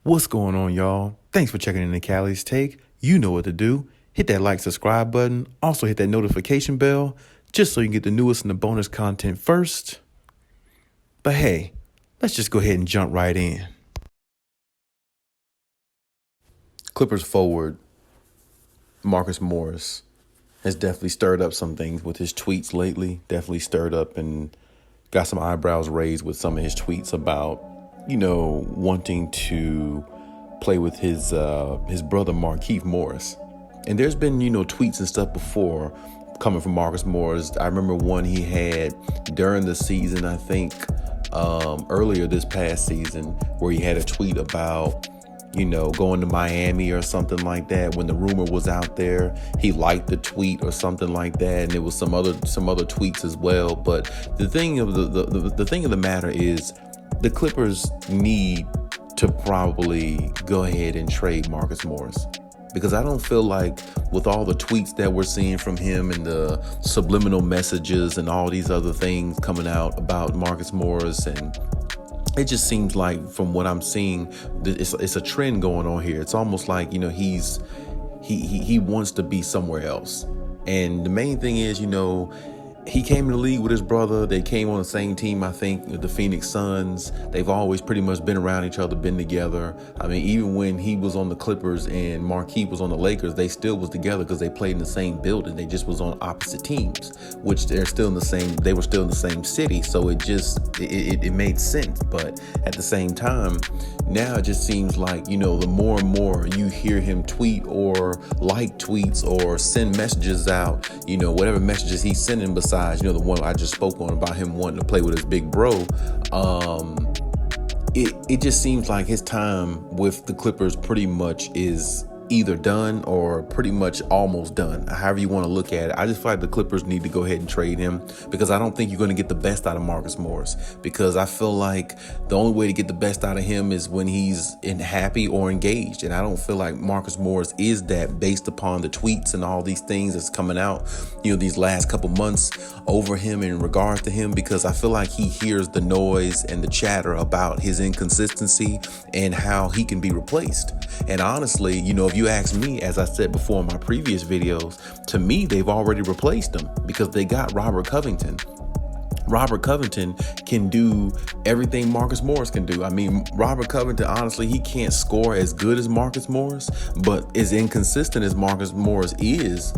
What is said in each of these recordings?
What's going on, y'all? Thanks for checking in the Khaliis Take. You know what to do. Hit that like, subscribe button. Also hit that notification bell just so you can get the newest and the bonus content first. But hey, let's just go ahead and jump right in. Clippers forward Marcus Morris has definitely stirred up some things with his tweets lately. Definitely stirred up and got some eyebrows raised with some of his tweets about, wanting to play with his brother Markieff Morris. And there's been, tweets and stuff before coming from Marcus Morris. I remember one he had during the season, I think earlier this past season, where he had a tweet about, going to Miami or something like that. When the rumor was out there, he liked the tweet or something like that, and there was some other tweets as well. But the thing of the thing of the matter is, the Clippers need to probably go ahead and trade Marcus Morris, because I don't feel like, with all the tweets that we're seeing from him and the subliminal messages and all these other things coming out about Marcus Morris, and it just seems like, from what I'm seeing, it's a trend going on here. It's almost like, he wants to be somewhere else. And the main thing is, he came in the league with his brother. They came on the same team, I think, with the Phoenix Suns. They've always pretty much been around each other, been together. I mean, even when he was on the Clippers and Markieff was on the Lakers, they still was together because they played in the same building. They just was on opposite teams, which they were still in the same city. So it made sense. But at the same time, now it just seems like, the more and more you hear him tweet or like tweets or send messages out, whatever messages he's sending besides, the one I just spoke on about him wanting to play with his big bro, it just seems like his time with the Clippers pretty much is either done or pretty much almost done, however you want to look at it. I just feel like the Clippers need to go ahead and trade him, because I don't think you're going to get the best out of Marcus Morris, because I feel like the only way to get the best out of him is when he's happy or engaged, and I don't feel like Marcus Morris is that, based upon the tweets and all these things that's coming out, these last couple months over him in regards to him, because I feel like he hears the noise and the chatter about his inconsistency and how he can be replaced. And honestly, if you ask me, as I said before in my previous videos, to me, they've already replaced him, because they got Robert Covington. Robert Covington can do everything Marcus Morris can do. I mean, Robert Covington, honestly, he can't score as good as Marcus Morris, but as inconsistent as Marcus Morris is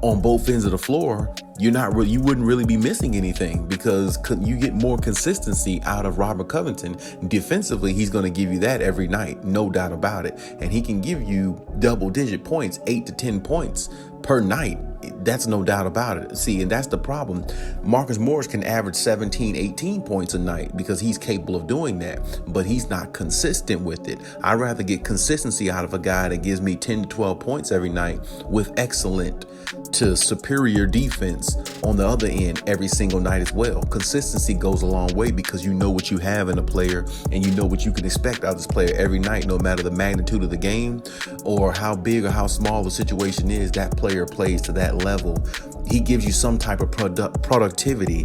on both ends of the floor, you wouldn't really be missing anything, because you get more consistency out of Robert Covington. Defensively, he's going to give you that every night, no doubt about it. And he can give you double-digit points, 8 to 10 points per night. That's no doubt about it. See, and that's the problem. Marcus Morris can average 17, 18 points a night because he's capable of doing that, but he's not consistent with it. I'd rather get consistency out of a guy that gives me 10 to 12 points every night with excellent to superior defense on the other end every single night as well. Consistency goes a long way, because you know what you have in a player, and you know what you can expect out of this player every night, no matter the magnitude of the game or how big or how small the situation is. That player plays to that level. He gives you some type of productivity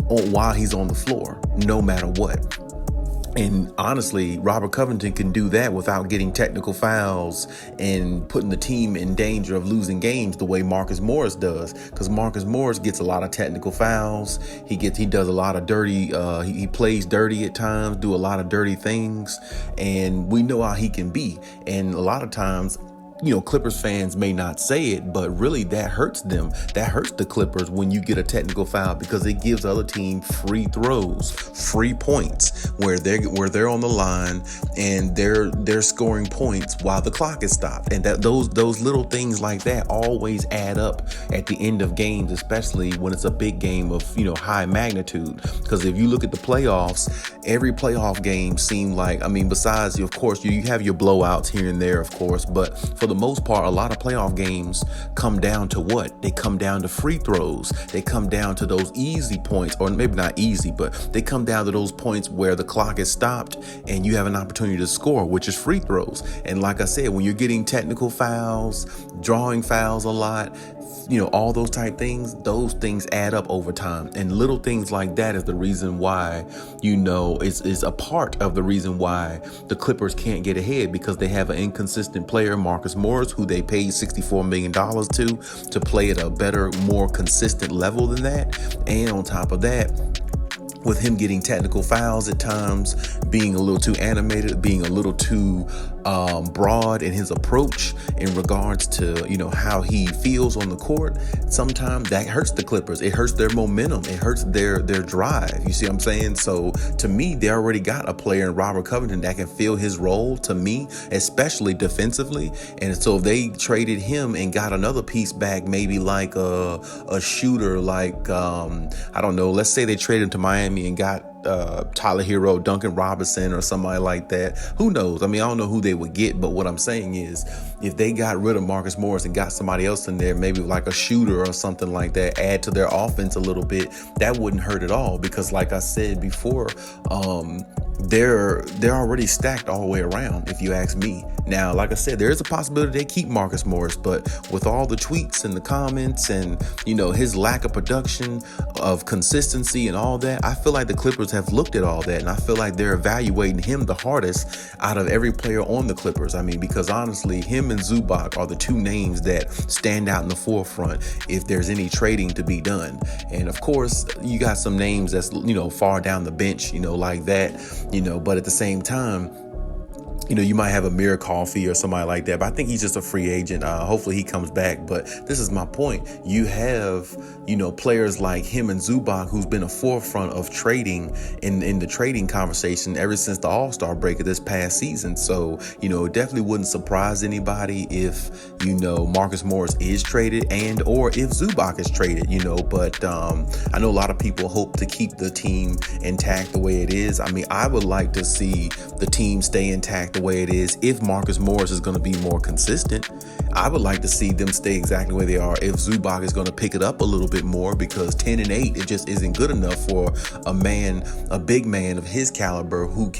while he's on the floor, no matter what. And honestly, Robert Covington can do that without getting technical fouls and putting the team in danger of losing games the way Marcus Morris does. Because Marcus Morris gets a lot of technical fouls. He does a lot of dirty, he plays dirty at times, do a lot of dirty things. And we know how he can be. And a lot of times, Clippers fans may not say it, but really that hurts them. That hurts the Clippers when you get a technical foul, because it gives the other team free throws, free points, where they're on the line and they're scoring points while the clock is stopped. And that those little things like that always add up at the end of games, especially when it's a big game of high magnitude. Because if you look at the playoffs, every playoff game seemed like, besides, of course, you have your blowouts here and there, of course, but for the most part, a lot of playoff games come down to what? They come down to free throws. They come down to those easy points, or maybe not easy, but they come down to those points where the clock is stopped and you have an opportunity to score, which is free throws. And like I said, when you're getting technical fouls, drawing fouls a lot, all those type things, those things add up over time. And little things like that is the reason why, is a part of the reason why the Clippers can't get ahead, because they have an inconsistent player, Marcus Morris, who they paid $64 million to play at a better, more consistent level than that. And on top of that, with him getting technical fouls at times, being a little too animated, being a little too broad in his approach in regards to, how he feels on the court, sometimes that hurts the Clippers. It hurts their momentum. It hurts their drive. You see what I'm saying? So to me, they already got a player in Robert Covington that can fill his role, to me, especially defensively. And so if they traded him and got another piece back, maybe like a shooter, like, I don't know, let's say they traded him to Miami and got Tyler Hero, Duncan Robinson, or somebody like that. Who knows? I don't know who they would get, but what I'm saying is, if they got rid of Marcus Morris and got somebody else in there, maybe like a shooter or something like that, add to their offense a little bit, that wouldn't hurt at all. Because like I said before, they're already stacked all the way around, if you ask me. Now, like I said, there is a possibility they keep Marcus Morris, but with all the tweets and the comments and, his lack of production, of consistency and all that, I feel like the Clippers have looked at all that, and I feel like they're evaluating him the hardest out of every player on the Clippers. Because honestly, him and Zubac are the two names that stand out in the forefront if there's any trading to be done. And of course, you got some names that's, far down the bench, like that, but at the same time, you might have Amir Coffey or somebody like that, but I think he's just a free agent. Hopefully he comes back. But this is my point. You have, players like him and Zubac, who's been a forefront of trading in the trading conversation ever since the All-Star break of this past season. So, it definitely wouldn't surprise anybody if, Marcus Morris is traded or if Zubac is traded, but I know a lot of people hope to keep the team intact the way it is. I would like to see the team stay intact the way it is if Marcus Morris is going to be more consistent. I would like to see them stay exactly where they are if Zubac is going to pick it up a little bit more, because 10-8, it just isn't good enough for a big man of his caliber who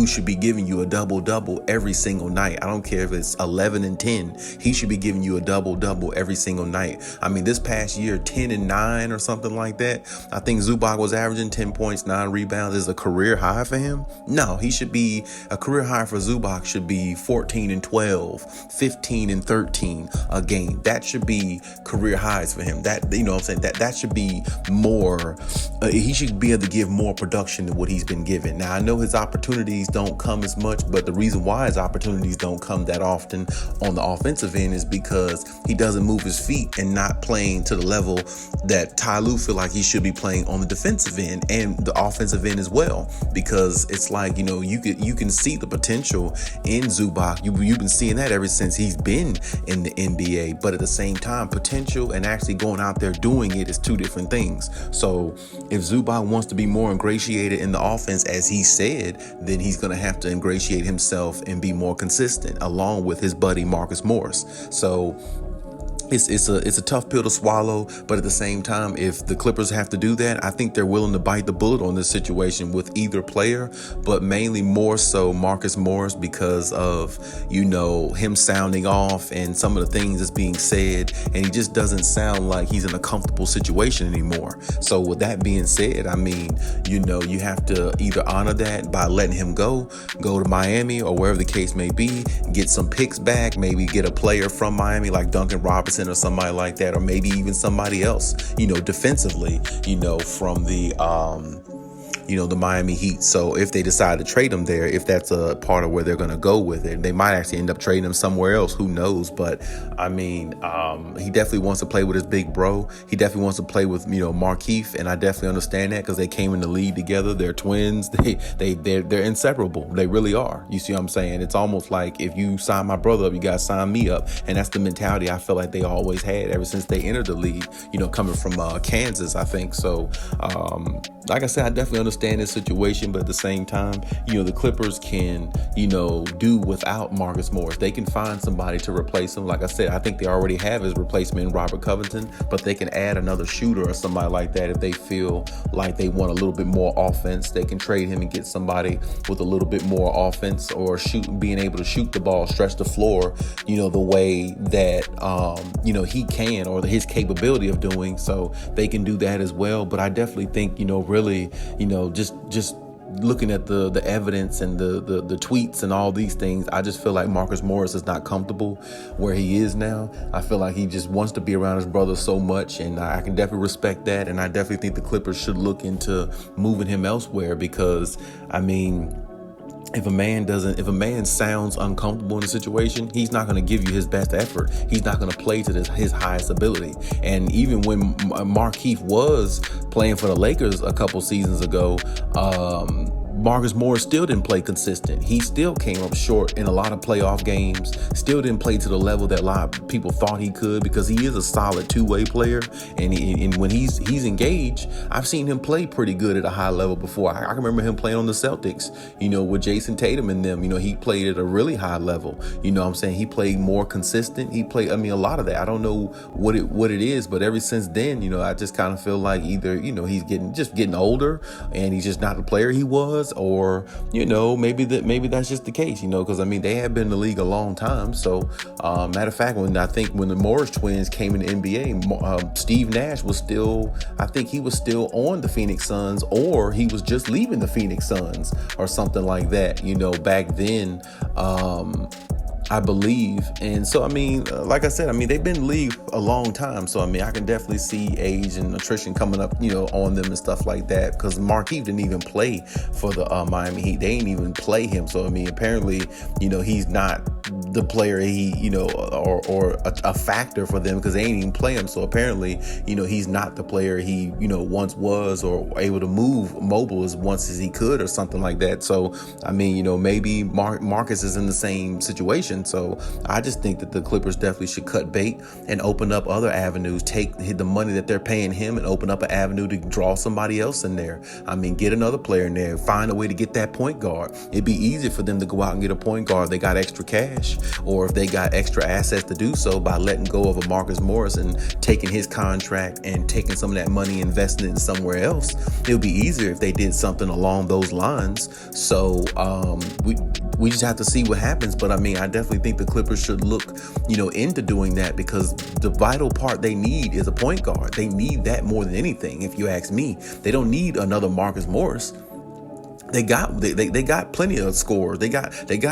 should be giving you a double-double every single night. I don't care if it's 11-10. He should be giving you a double-double every single night. This past year, 10-9 or something like that. I think Zubac was averaging 10 points, 9 rebounds. Is a career high for him? No, he should be a career high for Zubac should be 14-12, 15-13 a game. That should be career highs for him. That, what I'm saying, that should be more. He should be able to give more production than what he's been given. Now, I know his opportunities don't come as much, but the reason why his opportunities don't come that often on the offensive end is because he doesn't move his feet and not playing to the level that Ty Lue feel like he should be playing on the defensive end and the offensive end as well. Because it's like, you can see the potential in Zubac. You've been seeing that ever since he's been in the NBA. But at the same time, potential and actually going out there doing it is two different things. So if Zubac wants to be more ingratiated in the offense, as he said, then he's going to have to ingratiate himself and be more consistent along with his buddy Marcus Morris. So it's a tough pill to swallow, but at the same time, if the Clippers have to do that, I think they're willing to bite the bullet on this situation with either player, but mainly more so Marcus Morris because of, him sounding off and some of the things that's being said, and he just doesn't sound like he's in a comfortable situation anymore. So with that being said, you have to either honor that by letting him go to Miami or wherever the case may be, get some picks back, maybe get a player from Miami like Duncan Robinson or somebody like that, or maybe even somebody else, defensively, from the Miami Heat. So if they decide to trade him there, if that's a part of where they're going to go with it, they might actually end up trading him somewhere else. Who knows? But he definitely wants to play with his big bro. He definitely wants to play with, Markieff. And I definitely understand that because they came in the league together. They're twins. They're inseparable. They really are. You see what I'm saying? It's almost like if you sign my brother up, you got to sign me up. And that's the mentality I feel like they always had ever since they entered the league, coming from Kansas, I think. So, like I said, I definitely understand understand this situation, but at the same time, the Clippers can, do without Marcus Morris. They can find somebody to replace him. Like I said, I think they already have his replacement in Robert Covington, but they can add another shooter or somebody like that if they feel like they want a little bit more offense. They can trade him and get somebody with a little bit more offense, or being able to shoot the ball, stretch the floor, the way that, he can, or his capability of doing. So they can do that as well. But I definitely think, really, just looking at the evidence and the tweets and all these things, I just feel like Marcus Morris is not comfortable where he is now. I feel like he just wants to be around his brother so much, and I can definitely respect that. And I definitely think the Clippers should look into moving him elsewhere, because if a man sounds uncomfortable in a situation, he's not going to give you his best effort. He's not going to play to his highest ability. And even when Markieff was playing for the Lakers a couple seasons ago, Marcus Morris still didn't play consistent. He still came up short in a lot of playoff games, still didn't play to the level that a lot of people thought he could, because he is a solid two-way player. And when he's engaged, I've seen him play pretty good at a high level before. I can remember him playing on the Celtics, with Jason Tatum and them. He played at a really high level. He played more consistent. He played, a lot of that. I don't know what it is, but ever since then, I just kind of feel like either, he's getting older and he's just not the player he was, or maybe that's just the case, because they have been in the league a long time. So matter of fact, when the Morris twins came in the NBA, Steve Nash was still on the Phoenix Suns, or he was just leaving the Phoenix Suns or something like that, back then, I believe. And so, like I said, they've been in the league a long time. So, I can definitely see age and attrition coming up, on them and stuff like that. Because Markieff didn't even play for the Miami Heat. They didn't even play him. So, apparently, he's not the player or a factor for them, because they ain't even play him. So apparently, he's not the player he, once was, or able to move mobile as once as he could, or something like that. So, maybe Marcus is in the same situation. So I just think that the Clippers definitely should cut bait and open up other avenues, take the money that they're paying him and open up an avenue to draw somebody else in there. Get another player in there, find a way to get that point guard. It'd be easier for them to go out and get a point guard. They got extra cash, or if they got extra assets to do so, by letting go of a Marcus Morris and taking his contract and taking some of that money, investing it in somewhere else. It would be easier if they did something along those lines. So we just have to see what happens. But I definitely think the Clippers should look, into doing that, because the vital part they need is a point guard. They need that more than anything, if you ask me. They don't need another Marcus Morris. They got plenty of scores. They got like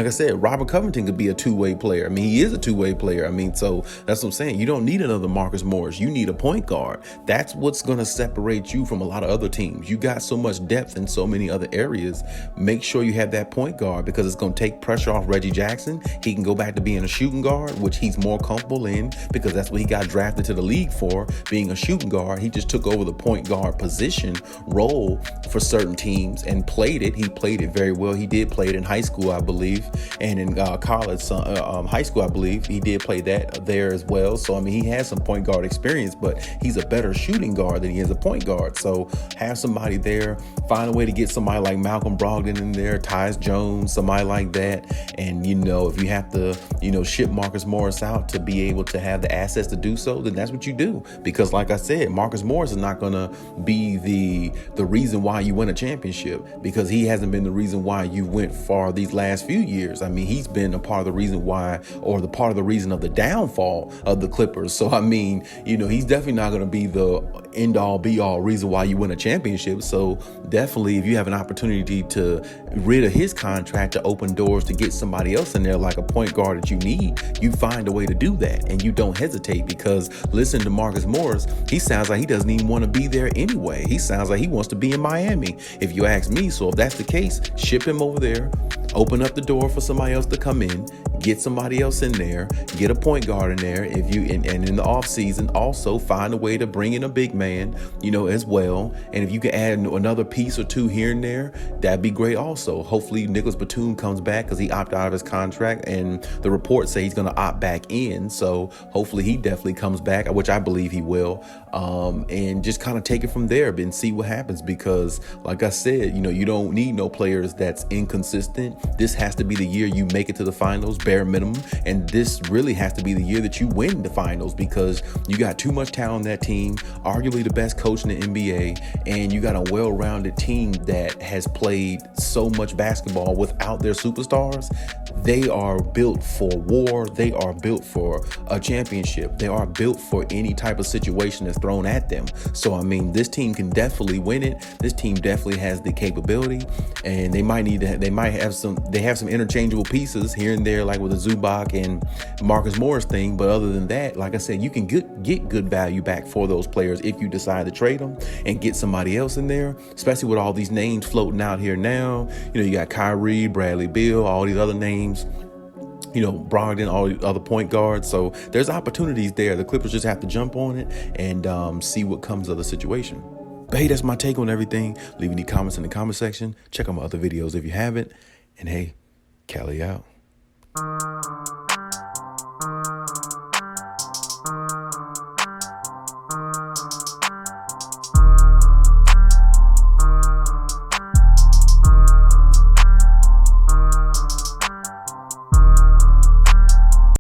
I said, Robert Covington could be a two-way player. He is a two-way player. So that's what I'm saying. You don't need another Marcus Morris. You need a point guard. That's what's going to separate you from a lot of other teams. You got so much depth in so many other areas. Make sure you have that point guard, because it's going to take pressure off Reggie Jackson. He can go back to being a shooting guard, which he's more comfortable in, because that's what he got drafted to the league for, being a shooting guard. He just took over the point guard position role for certain teams and played it. He played it very well. He did play it in high school, I believe, and in college, high school, I believe. He did play that there as well. So, he has some point guard experience, but he's a better shooting guard than he is a point guard. So have somebody there. Find a way to get somebody like Malcolm Brogdon in there, Tyus Jones, somebody like that. And, if you have to, ship Marcus Morris out to be able to have the assets to do so, then that's what you do. Because like I said, Marcus Morris is not going to be the reason why you win a championship, because he hasn't been the reason why you went far these last few years. He's been a part of the reason why, or the part of the reason of the downfall of the Clippers. So, he's definitely not going to be the end all be all reason why you win a championship. So definitely, if you have an opportunity to rid of his contract, to open doors to get somebody else in there, like a point guard that you need, you find a way to do that, and you don't hesitate. Because listen to Marcus Morris, he sounds like he doesn't even want to be there anyway. He sounds like he wants to be in Miami, if you ask me. So if that's the case, ship him over there, open up the door for somebody else to come in, get somebody else in there, get a point guard in there. If you and in the offseason, also find a way to bring in a big man, as well. And if you can add another piece or two here and there, that'd be great also. Hopefully Nicholas Batum comes back because he opted out of his contract, and the reports say he's going to opt back in. So hopefully he definitely comes back, which I believe he will, and just kind of take it from there and see what happens. Because like I said, you don't need no players that's inconsistent. This has to be the year you make it to the finals, bare minimum. And this really has to be the year that you win the finals, because you got too much talent on that team, arguably the best coach in the NBA, and you got a well-rounded team that has played so much basketball without their superstars. They are built for war. They are built for a championship. They are built for any type of situation that's thrown at them. So, this team can definitely win it. This team definitely has the capability, and they have some interchangeable pieces here and there, like with the Zubac and Marcus Morris thing. But other than that, like I said, you can get good value back for those players if you decide to trade them and get somebody else in there, especially with all these names floating out here now. You got Kyrie, Bradley Beal, all these other names, Brogdon, all the other point guards. So there's opportunities there. The Clippers just have to jump on it and see what comes of the situation. But hey, that's my take on everything. Leave any comments in the comment section. Check out my other videos if you haven't. And hey, Khaliis out.